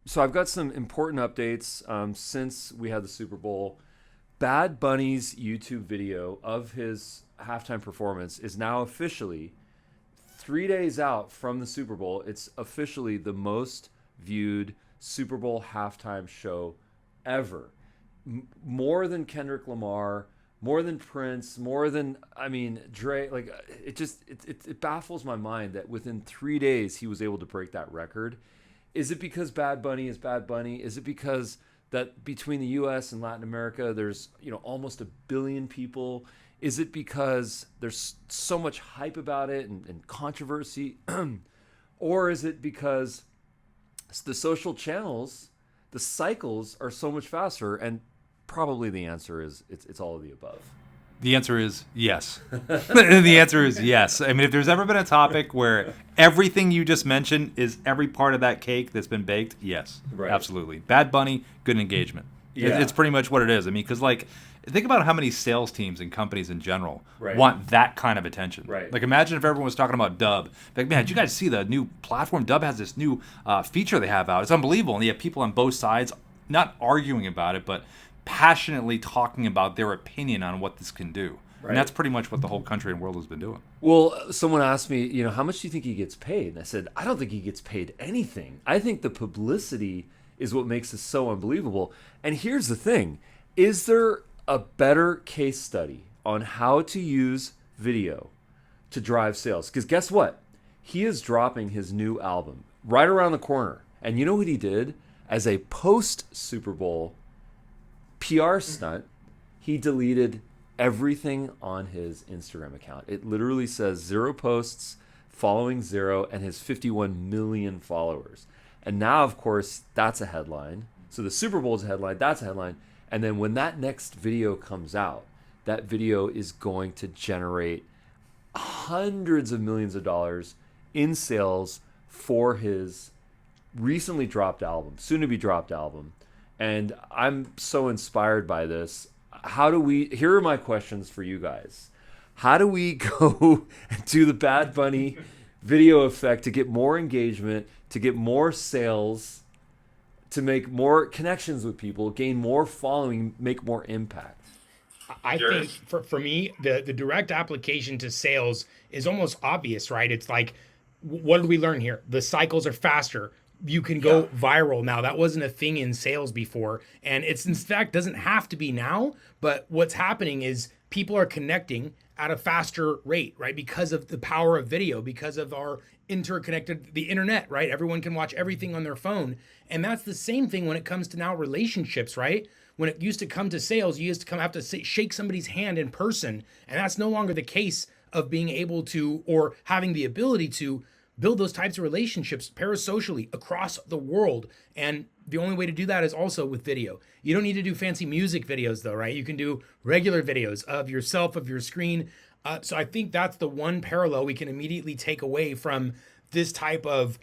So I've got some important updates since we had the Super Bowl. Bad Bunny's YouTube video of his halftime performance is now officially 3 days out from the Super Bowl. It's officially the most viewed Super Bowl halftime show ever. More than Kendrick Lamar, more than Prince, more than Dre. Like it baffles my mind that within 3 days he was able to break that record. Is it because Bad Bunny is Bad Bunny? Is it because that between the U.S. and Latin America, there's almost a billion people? Is it because there's so much hype about it and controversy, or is it because the social channels, the cycles are so much faster? And probably the answer is it's all of the above. The answer is yes. The answer is yes. I mean, if there's ever been a topic where everything you just mentioned is every part of that cake that's been baked, yes, right. Absolutely. Bad Bunny, good engagement. Yeah. It's pretty much what it is. I mean, because think about how many sales teams and companies in general want that kind of attention. Right. Like, imagine if everyone was talking about Dub. Like, man, did you guys see the new platform? Dub has this new feature they have out. It's unbelievable. And you have people on both sides not arguing about it, but passionately talking about their opinion on what this can do. Right. And that's pretty much what the whole country and world has been doing. Well, someone asked me, how much do you think he gets paid? And I said, I don't think he gets paid anything. I think the publicity is what makes this so unbelievable. And here's the thing. Is there a better case study on how to use video to drive sales? Because guess what? He is dropping his new album right around the corner. And you know what he did? As a post-Super Bowl PR stunt, he deleted everything on his Instagram account. It literally says 0 posts, following 0, and his 51 million followers. And now, of course, that's a headline. So the Super Bowl is a headline, that's a headline. And then when that next video comes out, that video is going to generate hundreds of millions of dollars in sales for his recently dropped album, soon to be dropped album. And I'm so inspired by this. Here are my questions for you guys. How do we go and do the Bad Bunny video effect to get more engagement, to get more sales, to make more connections with people, gain more following, make more impact? I think for me, the direct application to sales is almost obvious, right? It's like, what did we learn here? The cycles are faster. You can go viral now. That wasn't a thing in sales before. And it's in fact doesn't have to be now, but what's happening is people are connecting at a faster rate, right? Because of the power of video, because of our the internet, right? Everyone can watch everything on their phone. And that's the same thing when it comes to now relationships, right? When it used to come to sales, you used to have to shake somebody's hand in person. And that's no longer the case of being able to, or having the ability to, build those types of relationships parasocially across the world. And the only way to do that is also with video. You don't need to do fancy music videos though, right? You can do regular videos of yourself, of your screen. So I think that's the one parallel we can immediately take away from this type of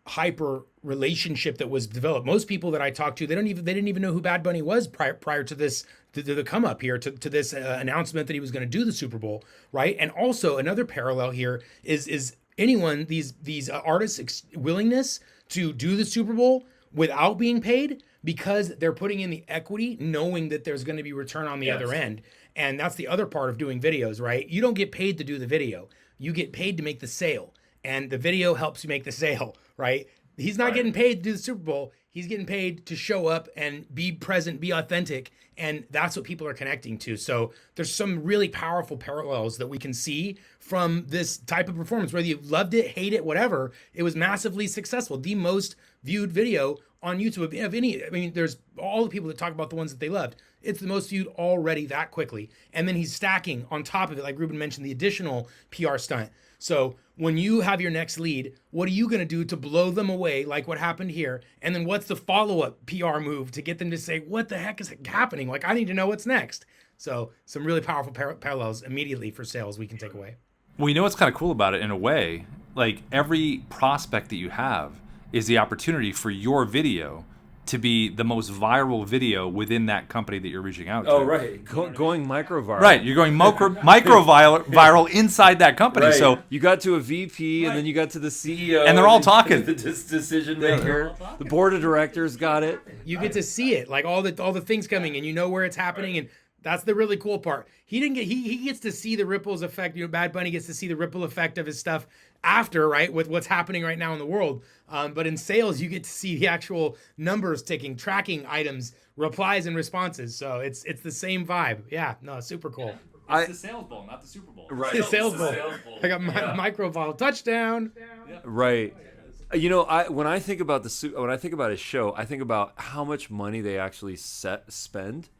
hyper relationship that was developed. Most people that I talked to, they didn't even know who Bad Bunny was prior to this, to the come up here, to this announcement that he was going to do the Super Bowl, right? And also another parallel here is anyone, these artists' willingness to do the Super Bowl without being paid, because they're putting in the equity knowing that there's going to be return on the other end. And that's the other part of doing videos, right? You don't get paid to do the video. You get paid to make the sale. And the video helps you make the sale, right? He's not getting paid to do the Super Bowl. He's getting paid to show up and be present, be authentic. And that's what people are connecting to. So there's some really powerful parallels that we can see from this type of performance. Whether you loved it, hate it, whatever, it was massively successful. The most viewed video on YouTube of any. I mean, there's all the people that talk about the ones that they loved. It's the most viewed already that quickly. And then he's stacking on top of it, like Ruben mentioned, the additional PR stunt. So when you have your next lead, what are you going to do to blow them away like what happened here? And then what's the follow-up PR move to get them to say, what the heck is happening? Like, I need to know what's next. So some really powerful parallels immediately for sales we can take away. Well, you know what's kind of cool about it in a way? Like, every prospect that you have is the opportunity for your video to be the most viral video within that company that you're reaching out to. Oh, right. Going micro-viral. Right, you're going micro-viral inside that company. Right. So you got to a VP, and then you got to the CEO. And they're all talking. The decision maker. The board of directors got it. You get to see it, like all the things coming, and you know where it's happening, and that's the really cool part. He gets to see the ripples effect. Bad Bunny gets to see the ripple effect of his stuff after, right, with what's happening right now in the world. But in sales, you get to see the actual numbers ticking, tracking items, replies and responses. So it's the same vibe. Yeah, no, it's super cool. It's the sales bowl, not the Super Bowl. Right. The sales bowl. I got my micro-viral touchdown. Right. When I think about his show, I think about how much money they actually spend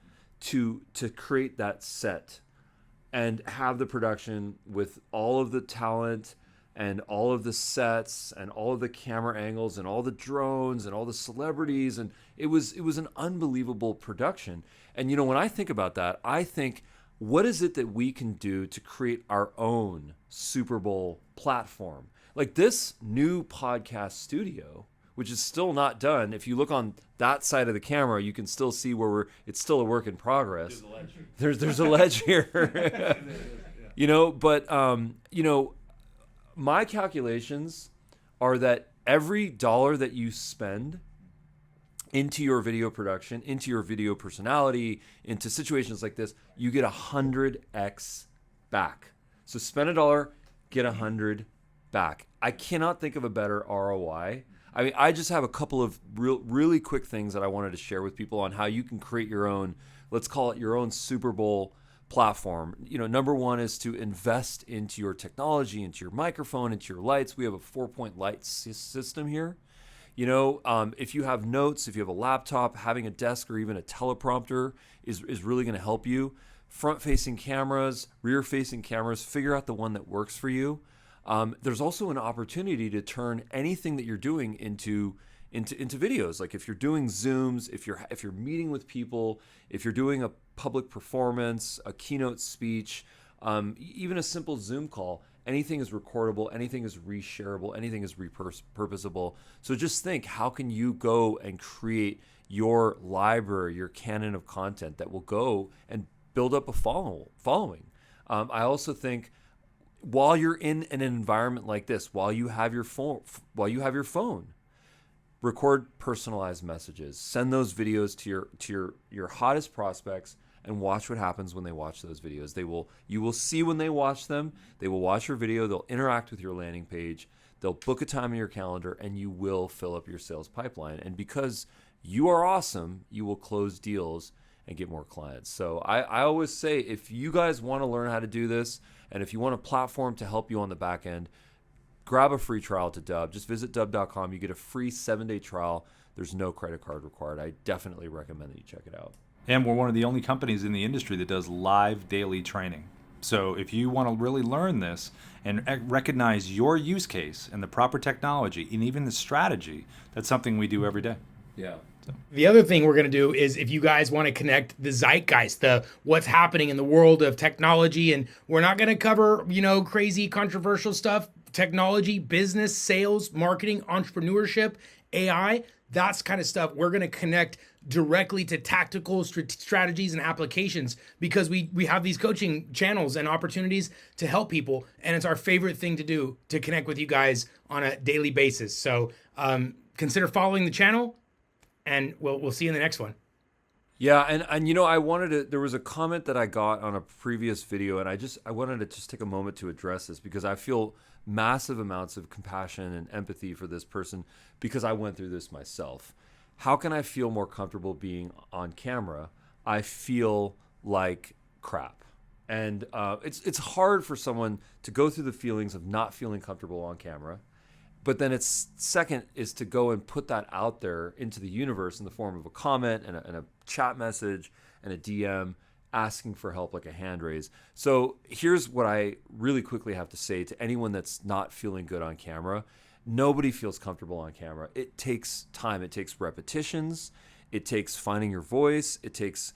to create that set and have the production with all of the talent and all of the sets and all of the camera angles and all the drones and all the celebrities, and it was an unbelievable production. And when I think about that, I think, what is it that we can do to create our own Super Bowl platform? Like this new podcast studio, which is still not done. If you look on that side of the camera, you can still see where it's still a work in progress. There's a ledge here. My calculations are that every dollar that you spend into your video production, into your video personality, into situations like this, you get 100x back. So spend $1, get 100 back. I cannot think of a better ROI. I mean, I just have a couple of really quick things that I wanted to share with people on how you can create your own, let's call it your own Super Bowl platform. Number one is to invest into your technology, into your microphone, into your lights. We have a 4-point light system here. If you have notes, if you have a laptop, having a desk or even a teleprompter is really going to help you. Front-facing cameras, rear-facing cameras, figure out the one that works for you. There's also an opportunity to turn anything that you're doing into videos. Like if you're doing Zooms, if you're meeting with people, if you're doing a public performance, a keynote speech, even a simple Zoom call, anything is recordable, anything is reshareable, anything is repurposable. So just think, how can you go and create your library, your canon of content that will go and build up a following? I also think, while you're in an environment like this, while you have your phone, record personalized messages. Send those videos to your hottest prospects and watch what happens when they watch those videos. You will see when they watch them. They will watch your video. They'll interact with your landing page. They'll book a time in your calendar, and you will fill up your sales pipeline. And because you are awesome, you will close deals and get more clients. So I always say, if you guys want to learn how to do this, and if you want a platform to help you on the back end, grab a free trial to Dub. Just visit dub.com. You get a free 7-day trial. There's no credit card required. I definitely recommend that you check it out. And we're one of the only companies in the industry that does live daily training. So if you want to really learn this and recognize your use case and the proper technology and even the strategy, that's something we do every day. Yeah. The other thing we're going to do is, if you guys want to connect the zeitgeist, what's happening in the world of technology, and we're not going to cover, crazy controversial stuff, technology, business, sales, marketing, entrepreneurship, AI, that's kind of stuff. We're going to connect directly to tactical strategies and applications, because we have these coaching channels and opportunities to help people. And it's our favorite thing to do, to connect with you guys on a daily basis. So consider following the channel, and we'll see you in the next one. Yeah, and I wanted to, there was a comment that I got on a previous video, and I wanted to just take a moment to address this, because I feel massive amounts of compassion and empathy for this person, because I went through this myself. How can I feel more comfortable being on camera? I feel like crap. And it's hard for someone to go through the feelings of not feeling comfortable on camera. But then it's second is to go and put that out there into the universe in the form of a comment and a chat message and a DM asking for help, like a hand raise. So here's what I really quickly have to say to anyone that's not feeling good on camera. Nobody feels comfortable on camera. It takes time. It takes repetitions. It takes finding your voice. It takes,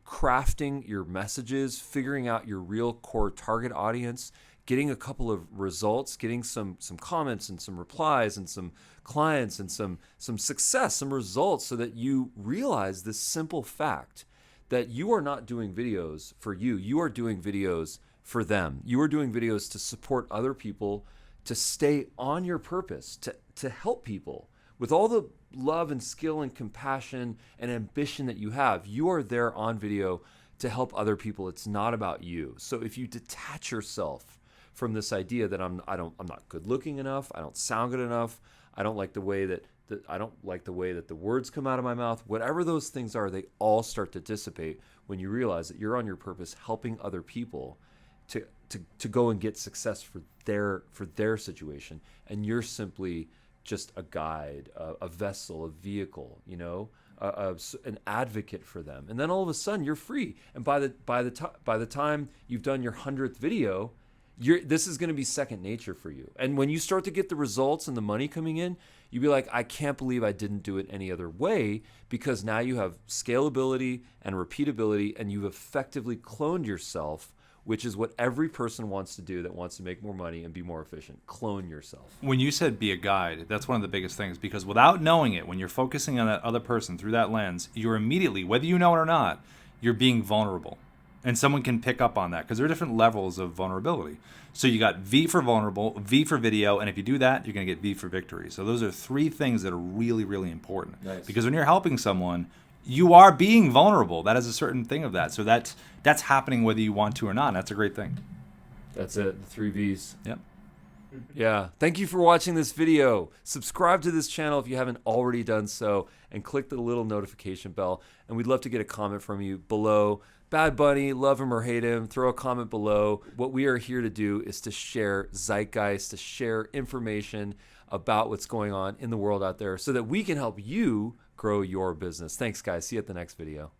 crafting your messages, figuring out your real core target audience, getting a couple of results, getting some comments and some replies and some clients and some success, some results, so that you realize this simple fact that you are not doing videos for you. You are doing videos for them. You are doing videos to support other people, to stay on your purpose, to help people with all the love and skill and compassion and ambition that you have. You are there on video to help other people. It's not about you. So if you detach yourself from this idea that I'm not good looking enough, I don't sound good enough, I don't like the way that the words come out of my mouth, whatever those things are, they all start to dissipate when you realize that you're on your purpose, helping other people to go and get success for their situation, and you're simply just a guide, a vessel, a vehicle, an advocate for them. And then all of a sudden you're free. And by the time you've done your 100th video, this is going to be second nature for you. And when you start to get the results and the money coming in, you'll be like, I can't believe I didn't do it any other way, because now you have scalability and repeatability, and you've effectively cloned yourself, which is what every person wants to do that wants to make more money and be more efficient. Clone yourself. When you said be a guide, that's one of the biggest things, because without knowing it, when you're focusing on that other person through that lens, you're immediately, whether you know it or not, you're being vulnerable. And someone can pick up on that, because there are different levels of vulnerability. So you got V for vulnerable, V for video, and if you do that, you're going to get V for victory. So those are three things that are really, really important. Nice. Because when you're helping someone, you are being vulnerable. That is a certain thing of that. So that's happening whether you want to or not. And that's a great thing. That's it, the 3 Vs. Yep. Yeah. Thank you for watching this video. Subscribe to this channel if you haven't already done so, and click the little notification bell. And we'd love to get a comment from you below. Bad Bunny, love him or hate him, throw a comment below. What we are here to do is to share zeitgeist, to share information about what's going on in the world out there, so that we can help you grow your business. Thanks, guys. See you at the next video.